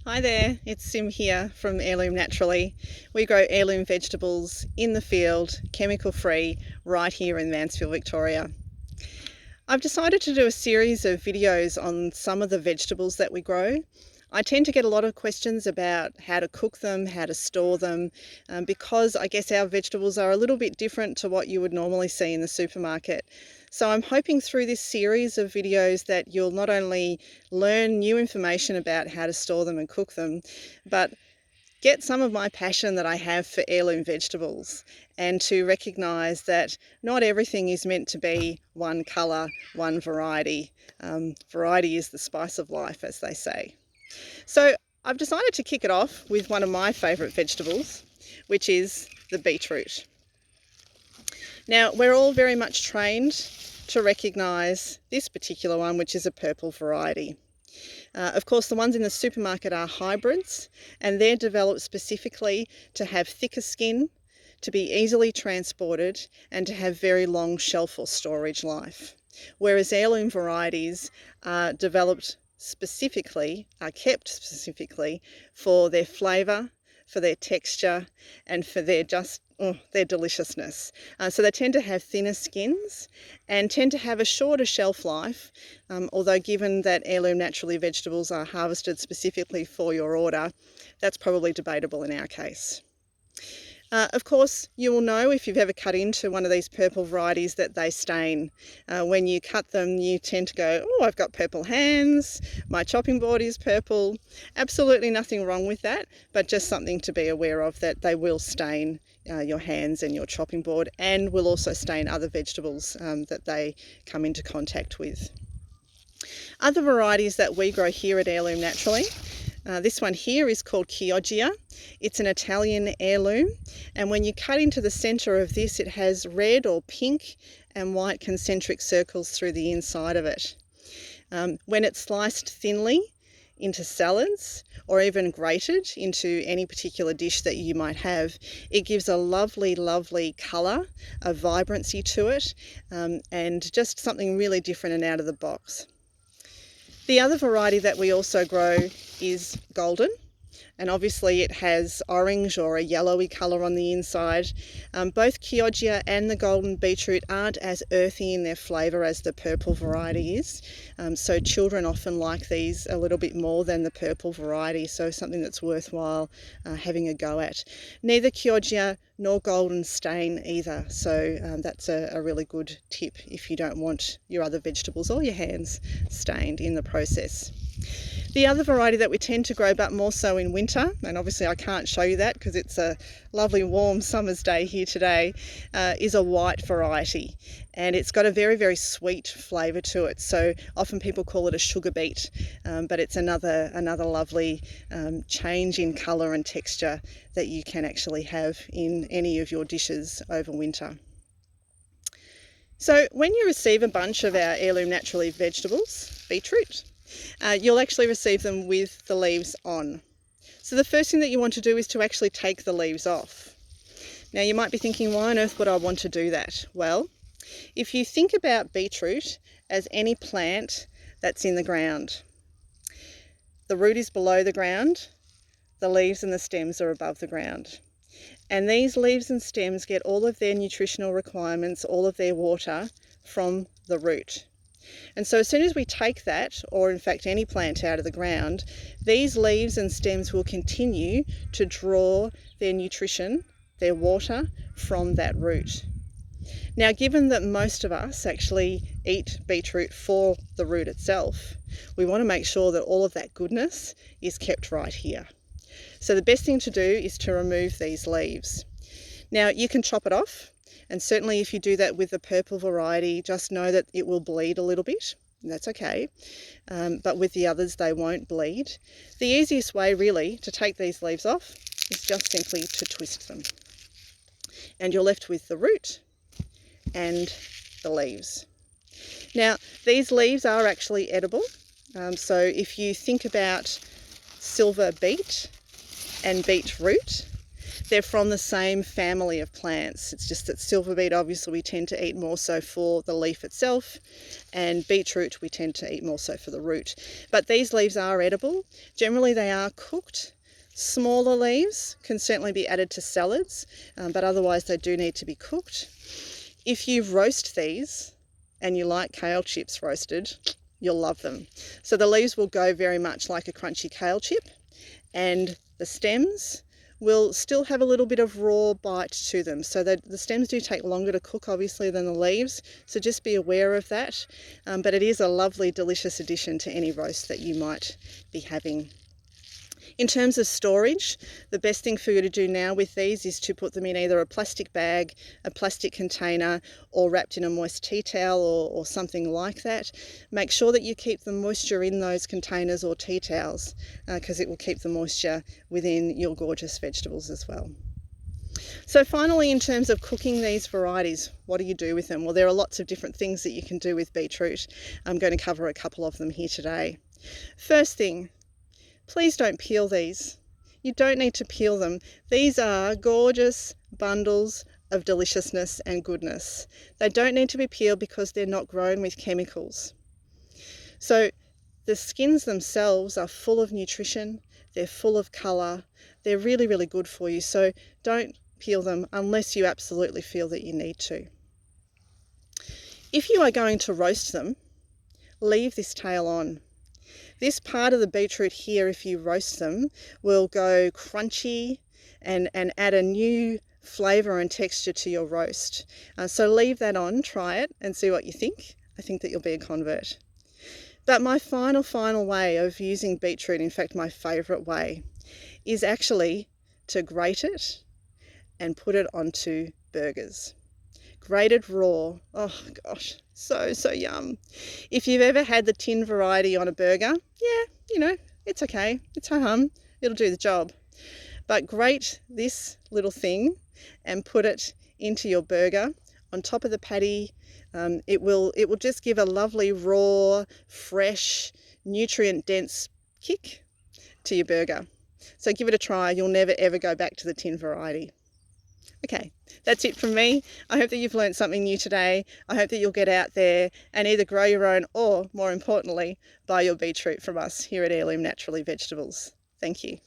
Hi there, it's Sim here from Heirloom Naturally. We grow heirloom vegetables in the field, chemical free, right here in Mansfield, Victoria. I've decided to do a series of videos on some of the vegetables that we grow. I tend to get a lot of questions about how to cook them, how to store them, because I guess our vegetables are a little bit different to what you would normally see in the supermarket. So I'm hoping through this series of videos that you'll not only learn new information about how to store them and cook them, but get some of my passion that I have for heirloom vegetables and to recognise that not everything is meant to be one colour, one variety. Variety is the spice of life, as they say. So I've decided to kick it off with one of my favourite vegetables, which is the beetroot. Now, we're all very much trained to recognise this particular one, which is a purple variety. Of course, the ones in the supermarket are hybrids, and they're developed specifically to have thicker skin, to be easily transported, and to have very long shelf or storage life. Whereas heirloom varieties are developed specifically, are kept specifically for their flavour, for their texture, and for their their deliciousness. So they tend to have thinner skins and tend to have a shorter shelf life, although given that Heirloom Naturally vegetables are harvested specifically for your order, that's probably debatable in our case. Of course, you will know if you've ever cut into one of these purple varieties that they stain. When you cut them, you tend to go, oh, I've got purple hands, my chopping board is purple. Absolutely nothing wrong with that, but just something to be aware of, that they will stain your hands and your chopping board, and will also stain other vegetables that they come into contact with. Other varieties that we grow here at Heirloom Naturally, this one here is called Chioggia. It's an Italian heirloom, and when you cut into the centre of this, it has red or pink and white concentric circles through the inside of it. When it's sliced thinly into salads or even grated into any particular dish that you might have, it gives a lovely, lovely colour, a vibrancy to it, and just something really different and out of the box. The other variety that we also grow is golden, and obviously it has orange or a yellowy colour on the inside. Both Chioggia and the golden beetroot aren't as earthy in their flavour as the purple variety is, so children often like these a little bit more than the purple variety, so something that's worthwhile having a go at. Neither Chioggia nor golden stain either, so that's a really good tip if you don't want your other vegetables or your hands stained in the process. The other variety that we tend to grow, but more so in winter, and obviously I can't show you that because it's a lovely warm summer's day here today, is a white variety, and it's got a very, very sweet flavour to it. So often people call it a sugar beet, but it's another lovely change in colour and texture that you can actually have in any of your dishes over winter. So when you receive a bunch of our Heirloom Naturally vegetables, beetroot, you'll actually receive them with the leaves on. So the first thing that you want to do is to actually take the leaves off. Now you might be thinking, why on earth would I want to do that? Well, if you think about beetroot as any plant that's in the ground, the root is below the ground, the leaves and the stems are above the ground. And these leaves and stems get all of their nutritional requirements, all of their water from the root. And so as soon as we take that, or in fact any plant out of the ground, these leaves and stems will continue to draw their nutrition, their water, from that root. Now, given that most of us actually eat beetroot for the root itself, we want to make sure that all of that goodness is kept right here. So the best thing to do is to remove these leaves. Now, you can chop it off. And certainly if you do that with the purple variety, just know that it will bleed a little bit. That's okay. But with the others, they won't bleed. The easiest way really to take these leaves off is just simply to twist them. And you're left with the root and the leaves. Now, these leaves are actually edible. So if you think about silver beet and beetroot, They're from the same family of plants. It's just that silver beet, obviously, we tend to eat more so for the leaf itself, and beetroot we tend to eat more so for the root. But these leaves are edible. Generally they are cooked. Smaller leaves can certainly be added to salads, but otherwise they do need to be cooked. If you roast these, and you like kale chips roasted, you'll love them. So the leaves will go very much like a crunchy kale chip, and the stems will still have a little bit of raw bite to them. So the stems do take longer to cook, obviously, than the leaves, so just be aware of that. But it is a lovely, delicious addition to any roast that you might be having. In terms of storage, the best thing for you to do now with these is to put them in either a plastic bag, a plastic container, or wrapped in a moist tea towel or something like that. Make sure that you keep the moisture in those containers or tea towels, because it will keep the moisture within your gorgeous vegetables as well. So finally, in terms of cooking these varieties, what do you do with them? Well, there are lots of different things that you can do with beetroot. I'm going to cover a couple of them here today. First thing, please don't peel these. You don't need to peel them. These are gorgeous bundles of deliciousness and goodness. They don't need to be peeled because they're not grown with chemicals. So the skins themselves are full of nutrition, they're full of colour, they're really, really good for you. So don't peel them unless you absolutely feel that you need to. If you are going to roast them, leave this tail on. This part of the beetroot here, if you roast them, will go crunchy and add a new flavour and texture to your roast. So leave that on, try it and see what you think. I think that you'll be a convert. But my final way of using beetroot, in fact my favourite way, is actually to grate it and put it onto burgers. Grated raw, oh gosh, so yum. If you've ever had the tin variety on a burger, yeah, it's okay, it's ho-hum, it'll do the job. But grate this little thing and put it into your burger on top of the patty. It will just give a lovely raw, fresh, nutrient-dense kick to your burger. So give it a try. You'll never ever go back to the tin variety. Okay, that's it from me. I hope that you've learned something new today. I hope that you'll get out there and either grow your own or, more importantly, buy your beetroot from us here at Heirloom Naturally Vegetables. Thank you.